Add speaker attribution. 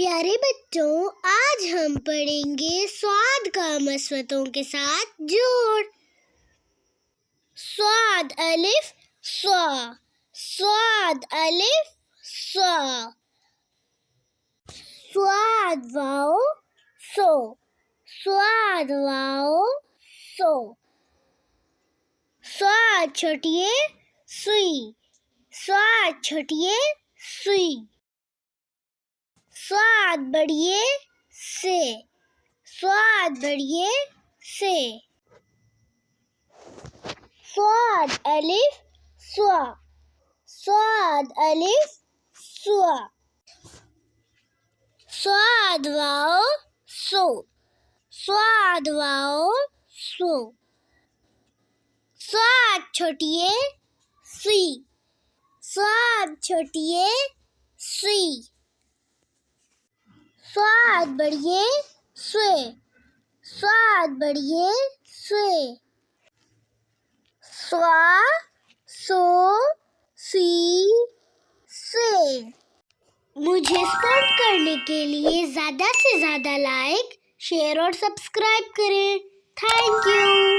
Speaker 1: پیارے بچوں، آج ہم پڑھیں گے صاد کا مصوتوں کے ساتھ جوڑ۔ صاد الف صا، صاد الف صا، صاد واو سو، صاد واو سو، صاد چھوٹیے سوئی، صاد چھوٹیے سوئی، صاد بڑھیے سے، صاد بڑھیے سے، صاد الف صا، صاد الف صا، صاد واو سو، صاد واو سو، صاد چھوٹیے سوئی، صاد چھوٹیے سوئی، صاد بڑھیے سوئے، صاد بڑھیے سوئے، صا سو سی سے۔ مجھے سپورٹ کرنے کے لیے زیادہ سے زیادہ لائک، شیئر اور سبسکرائب کریں۔ Thank you.